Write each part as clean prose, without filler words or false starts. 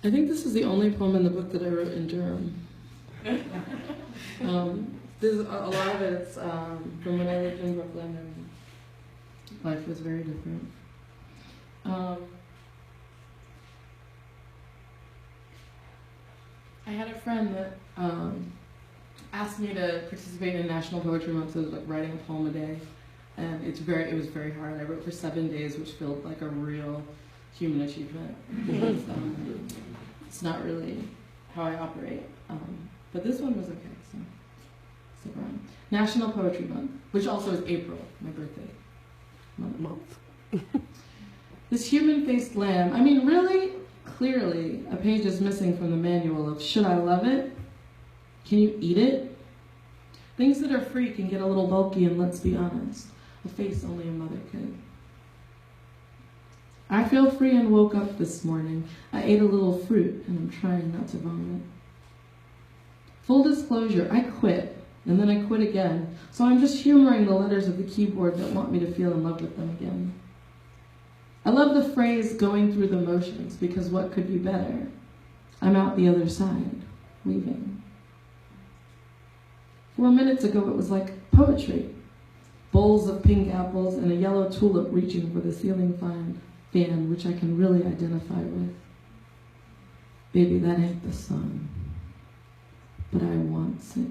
I think this is the only poem in the book that I wrote in Durham. There's a lot of it, it's from when I lived in Brooklyn, and life was very different. I had a friend that asked me to participate in National Poetry Month, so like writing a poem a day, and it was very hard. I wrote for 7 days, which felt like a real human achievement, because it's not really how I operate. But this one was okay, so stick around. National Poetry Month, which also is April, my birthday month. This human-faced lamb, I mean, really, clearly, a page is missing from the manual of should I love it? Can you eat it? Things that are free can get a little bulky, and let's be honest, a face only a mother could. I feel free and woke up this morning. I ate a little fruit, and I'm trying not to vomit. Full disclosure, I quit, and then I quit again, so I'm just humoring the letters of the keyboard that want me to feel in love with them again. I love the phrase going through the motions, because what could be better? I'm out the other side, leaving. 4 minutes ago, it was like poetry. Bowls of pink apples and a yellow tulip reaching for the ceiling fan, which I can really identify with. Baby, that ain't the sun, but I wants it.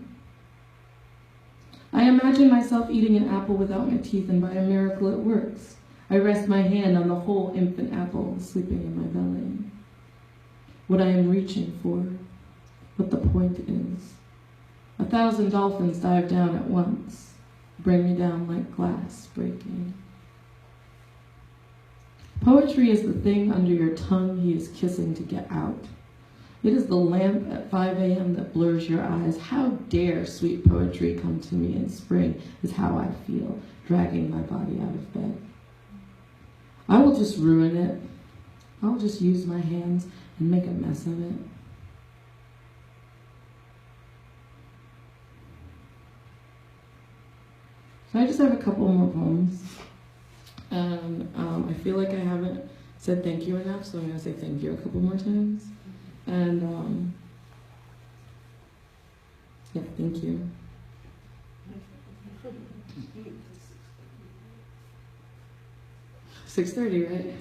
I imagine myself eating an apple without my teeth, and by a miracle it works. I rest my hand on the whole infant apple sleeping in my belly. What I am reaching for, what the point is. 1,000 dolphins dive down at once, bring me down like glass breaking. Poetry is the thing under your tongue he is kissing to get out. It is the lamp at 5 a.m. that blurs your eyes. How dare sweet poetry come to me in spring is how I feel, dragging my body out of bed. I will just ruin it. I'll just use my hands and make a mess of it. So I just have a couple more poems. And I feel like I haven't said thank you enough, so I'm going to say thank you a couple more times. And yeah, thank you. 6:30, right?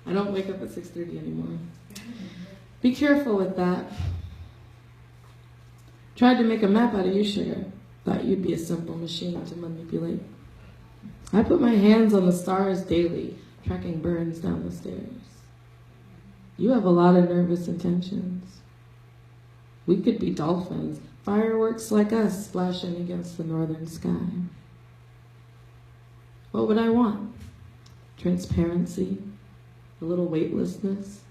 I don't wake up at 6:30 anymore. Be careful with that. Tried to make a map out of you, sugar. Thought you'd be a simple machine to manipulate. I put my hands on the stars daily, tracking burns down the stairs. You have a lot of nervous intentions. We could be dolphins, fireworks like us splashing against the northern sky. What would I want? Transparency, a little weightlessness,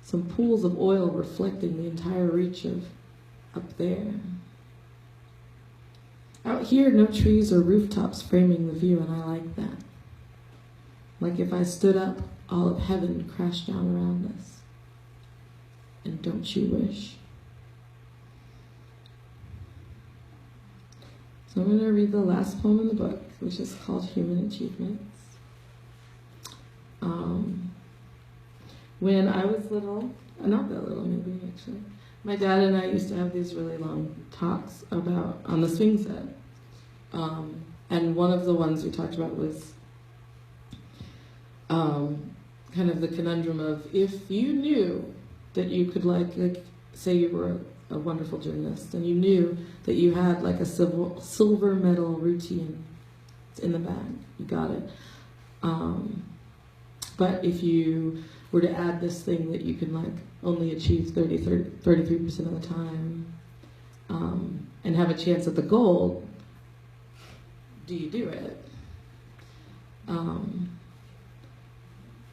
some pools of oil reflecting the entire reach of up there. Out here, no trees or rooftops framing the view, and I like that. Like if I stood up, all of heaven crashed down around us. And don't you wish? So I'm going to read the last poem in the book, which is called Human Achievements. When I was little, not that little maybe actually, my dad and I used to have these really long talks about on the swing set. And one of the ones we talked about was kind of the conundrum of if you knew that you could like say you were a wonderful gymnast and you knew that you had like a silver medal routine, it's in the bag, you got it. But if you were to add this thing that you can like only achieve 33% of the time, and have a chance at the gold, do you do it?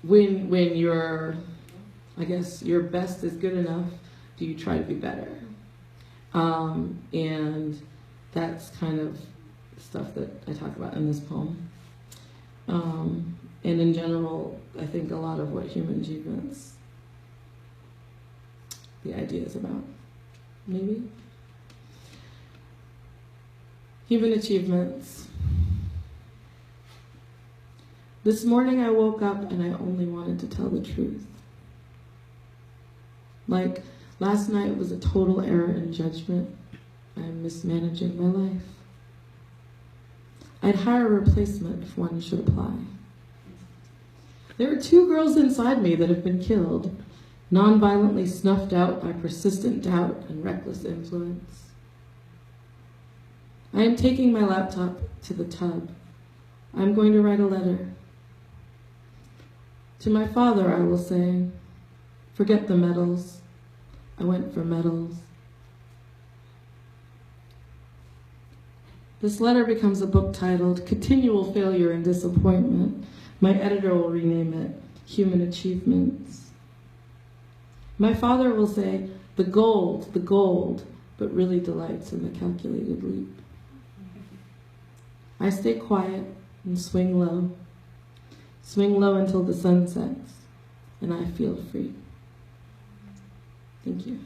When you're, I guess your best is good enough, do you try to be better? And that's kind of stuff that I talk about in this poem. And in general, I think a lot of what human achievements, the idea is about, maybe. Human achievements. This morning I woke up and I only wanted to tell the truth. Like, last night was a total error in judgment. I'm mismanaging my life. I'd hire a replacement if one should apply. There are 2 girls inside me that have been killed, non-violently snuffed out by persistent doubt and reckless influence. I am taking my laptop to the tub. I'm going to write a letter. To my father, I will say, forget the medals. I went for medals. This letter becomes a book titled Continual Failure and Disappointment. My editor will rename it Human Achievements. My father will say, the gold, but really delights in the calculated leap. I stay quiet and swing low until the sun sets, and I feel free. Thank you.